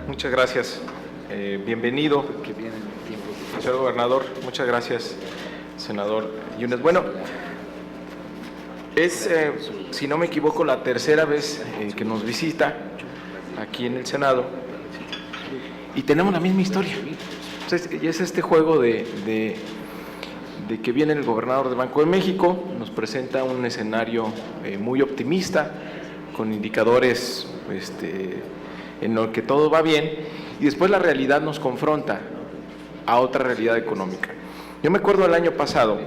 Muchas gracias. Bienvenido, señor gobernador. Muchas gracias, senador Yunes. Bueno, es, si no me equivoco, la tercera vez que nos visita aquí en el Senado y tenemos la misma historia. Entonces, y es este juego de que viene el gobernador del Banco de México, nos presenta un escenario muy optimista, con indicadores en lo que todo va bien, y después la realidad nos confronta a otra realidad económica. Yo me acuerdo del año pasado,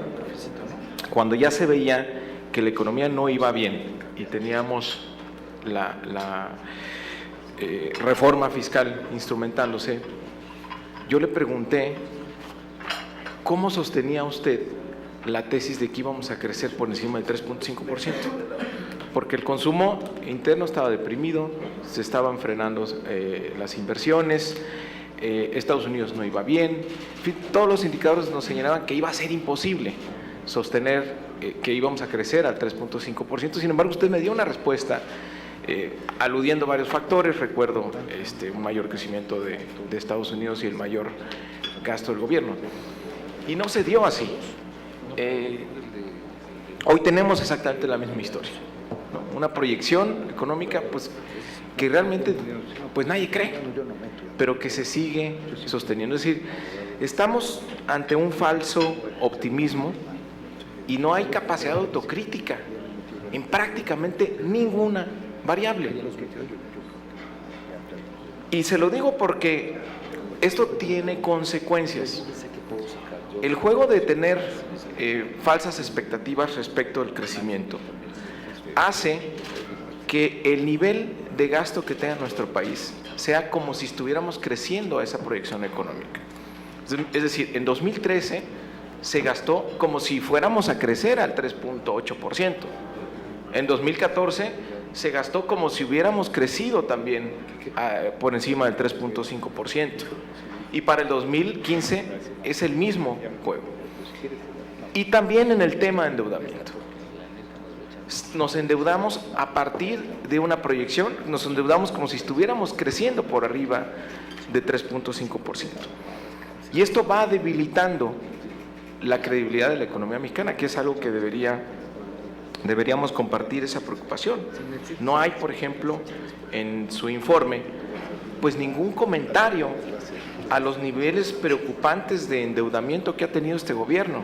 cuando ya se veía que la economía no iba bien y teníamos la reforma fiscal instrumentándose, yo le pregunté cómo sostenía usted la tesis de que íbamos a crecer por encima del 3.5%, porque el consumo interno estaba deprimido, se estaban frenando las inversiones, Estados Unidos no iba bien, en fin, todos los indicadores nos señalaban que iba a ser imposible sostener que íbamos a crecer al 3.5%, sin embargo usted me dio una respuesta aludiendo a varios factores, recuerdo un mayor crecimiento de Estados Unidos y el mayor gasto del gobierno, y no se dio así. Hoy tenemos exactamente la misma historia, ¿no? Una proyección económica pues que realmente pues nadie cree, pero que se sigue sosteniendo. Es decir, estamos ante un falso optimismo y no hay capacidad de autocrítica en prácticamente ninguna variable. Y se lo digo porque esto tiene consecuencias. El juego de tener falsas expectativas respecto al crecimiento hace que el nivel de gasto que tenga nuestro país sea como si estuviéramos creciendo a esa proyección económica. Es decir, en 2013 se gastó como si fuéramos a crecer al 3.8%. En 2014 se gastó como si hubiéramos crecido también por encima del 3.5%. Y para el 2015 es el mismo juego. Y también en el tema de endeudamiento. Nos endeudamos a partir de una proyección, nos endeudamos como si estuviéramos creciendo por arriba de 3.5%. Y esto va debilitando la credibilidad de la economía mexicana, que es algo que deberíamos compartir esa preocupación. No hay, por ejemplo, en su informe, pues ningún comentario a los niveles preocupantes de endeudamiento que ha tenido este gobierno.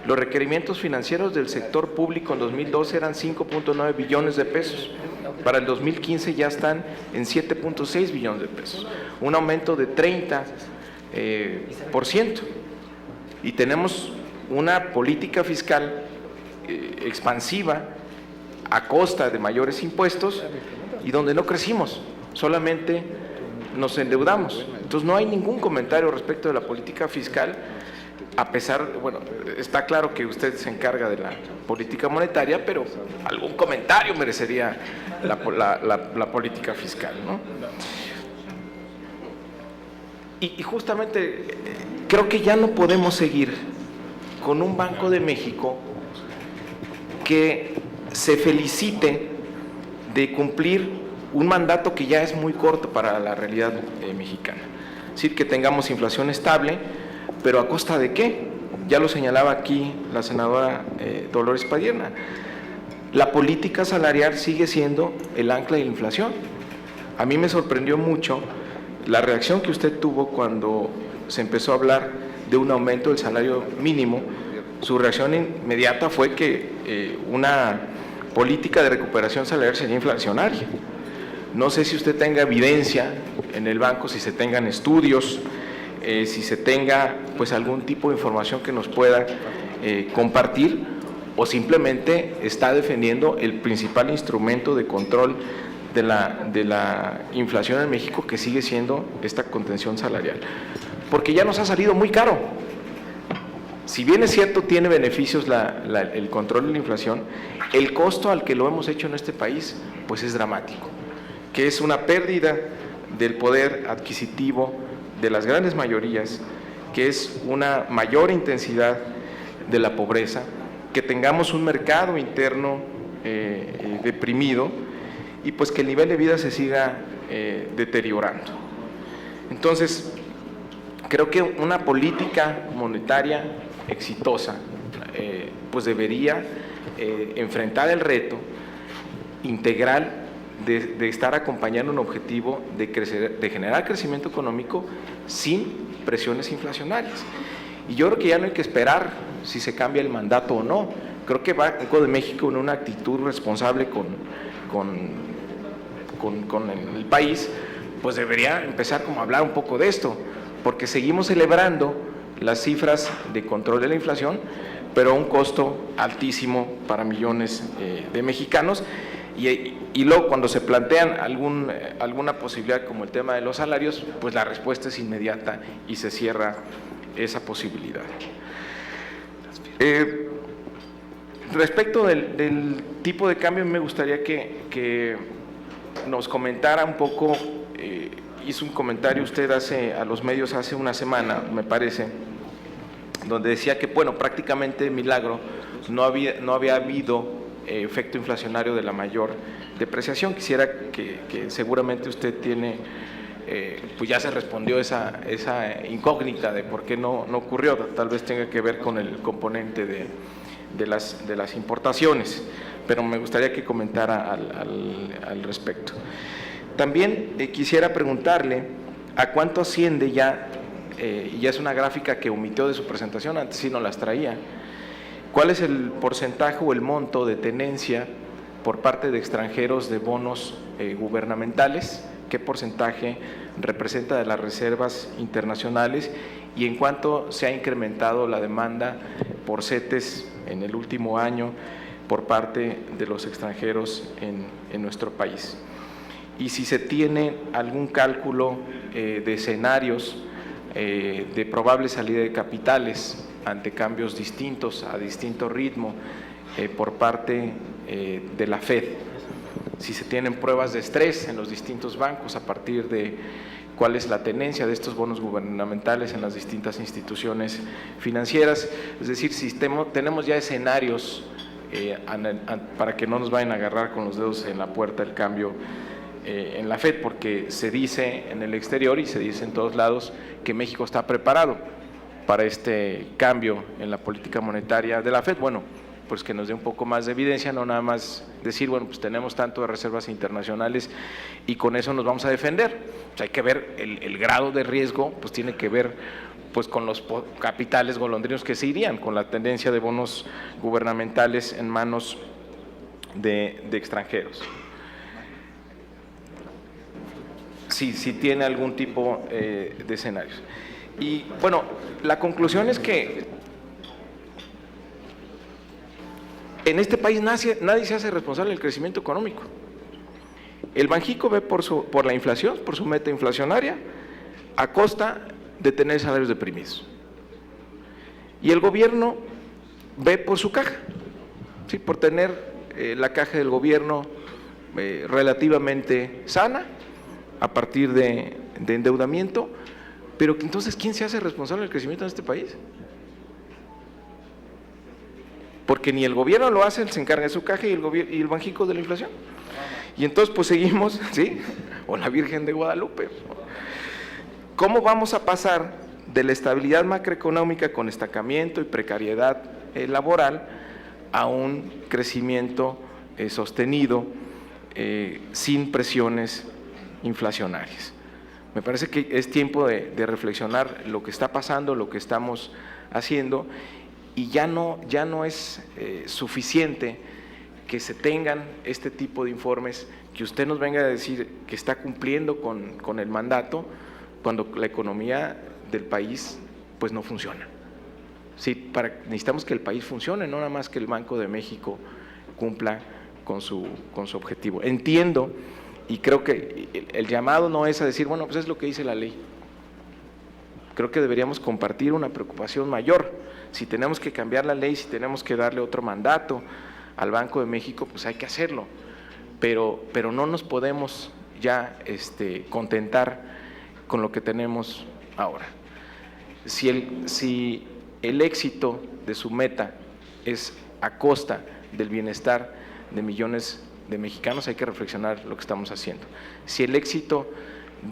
Los requerimientos financieros del sector público en 2012 eran 5.9 billones de pesos. Para el 2015 ya están en 7.6 billones de pesos. Un aumento de 30%. Y tenemos una política fiscal expansiva a costa de mayores impuestos y donde no crecimos, solamente nos endeudamos. Entonces no hay ningún comentario respecto de la política fiscal, a pesar, bueno, está claro que usted se encarga de la política monetaria, pero algún comentario merecería la política fiscal, ¿no? Y justamente creo que ya no podemos seguir con un Banco de México que se felicite de cumplir un mandato que ya es muy corto para la realidad mexicana. Es decir, que tengamos inflación estable, pero ¿a costa de qué? Ya lo señalaba aquí la senadora Dolores Padierna. La política salarial sigue siendo el ancla de la inflación. A mí me sorprendió mucho la reacción que usted tuvo cuando se empezó a hablar de un aumento del salario mínimo. Su reacción inmediata fue que una política de recuperación salarial sería inflacionaria. No sé si usted tenga evidencia en el banco, si se tengan estudios, si se tenga pues algún tipo de información que nos pueda compartir, o simplemente está defendiendo el principal instrumento de control de la inflación en México, que sigue siendo esta contención salarial, porque ya nos ha salido muy caro. Si bien es cierto, tiene beneficios el control de la inflación, el costo al que lo hemos hecho en este país pues es dramático, que es una pérdida del poder adquisitivo de las grandes mayorías, que es una mayor intensidad de la pobreza, que tengamos un mercado interno deprimido y pues que el nivel de vida se siga deteriorando. Entonces, creo que una política monetaria exitosa pues debería enfrentar el reto integral de estar acompañando un objetivo de generar crecimiento económico sin presiones inflacionarias. Y yo creo que ya no hay que esperar si se cambia el mandato o no. Creo que Banco de México, en una actitud responsable con el país, pues debería empezar como a hablar un poco de esto, porque seguimos celebrando las cifras de control de la inflación, pero a un costo altísimo para millones de mexicanos. Y luego cuando se plantean alguna posibilidad como el tema de los salarios, pues la respuesta es inmediata y se cierra esa posibilidad. Respecto del tipo de cambio, me gustaría que nos comentara un poco, hizo un comentario usted a los medios hace una semana, me parece, donde decía que, bueno, prácticamente milagro, no había habido efecto inflacionario de la mayor depreciación. Quisiera que seguramente usted tiene, pues ya se respondió esa incógnita de por qué no ocurrió, tal vez tenga que ver con el componente de las importaciones, pero me gustaría que comentara al respecto. También quisiera preguntarle a cuánto asciende ya, y ya es una gráfica que omitió de su presentación, antes sí no las traía, ¿cuál es el porcentaje o el monto de tenencia por parte de extranjeros de bonos gubernamentales? ¿Qué porcentaje representa de las reservas internacionales? ¿Y en cuánto se ha incrementado la demanda por CETES en el último año por parte de los extranjeros en nuestro país? Y si se tiene algún cálculo de escenarios de probable salida de capitales ante cambios distintos, a distinto ritmo, por parte de la FED, si se tienen pruebas de estrés en los distintos bancos a partir de cuál es la tenencia de estos bonos gubernamentales en las distintas instituciones financieras, es decir, si tenemos ya escenarios para que no nos vayan a agarrar con los dedos en la puerta el cambio en la FED, porque se dice en el exterior y se dice en todos lados que México está preparado para este cambio en la política monetaria de la FED. Bueno, pues que nos dé un poco más de evidencia, no nada más decir, bueno, pues tenemos tanto de reservas internacionales y con eso nos vamos a defender. Pues hay que ver el grado de riesgo, pues tiene que ver pues con los capitales golondrinos que se irían, con la tendencia de bonos gubernamentales en manos de extranjeros. Si tiene algún tipo de escenarios. Y bueno, la conclusión es que en este país nadie se hace responsable del crecimiento económico. El Banjico ve por la inflación, por su meta inflacionaria, a costa de tener salarios deprimidos. Y el gobierno ve por su caja, ¿sí? Por tener la caja del gobierno relativamente sana, a partir de endeudamiento, pero entonces, ¿quién se hace responsable del crecimiento en este país? Porque ni el gobierno lo hace, él se encarga de su caja y el Banjico de la inflación. Y entonces pues seguimos, ¿sí? O la Virgen de Guadalupe. ¿Cómo vamos a pasar de la estabilidad macroeconómica con estancamiento y precariedad laboral a un crecimiento sostenido sin presiones inflacionarias? Me parece que es tiempo de reflexionar lo que está pasando, lo que estamos haciendo, y ya no es suficiente que se tengan este tipo de informes, que usted nos venga a decir que está cumpliendo con el mandato, cuando la economía del país pues no funciona. Sí, necesitamos que el país funcione, no nada más que el Banco de México cumpla con su objetivo. Entiendo, y creo que el llamado no es a decir, bueno, pues es lo que dice la ley. Creo que deberíamos compartir una preocupación mayor. Si tenemos que cambiar la ley, si tenemos que darle otro mandato al Banco de México, pues hay que hacerlo. Pero no nos podemos ya contentar con lo que tenemos ahora. Si el éxito de su meta es a costa del bienestar de millones de mexicanos, hay que reflexionar lo que estamos haciendo. Si el éxito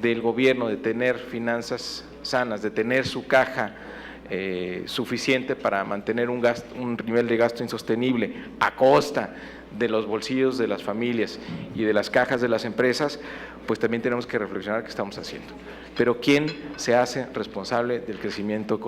del gobierno de tener finanzas sanas, de tener su caja suficiente para mantener un nivel de gasto insostenible a costa de los bolsillos de las familias y de las cajas de las empresas, pues también tenemos que reflexionar qué estamos haciendo. Pero ¿quién se hace responsable del crecimiento económico?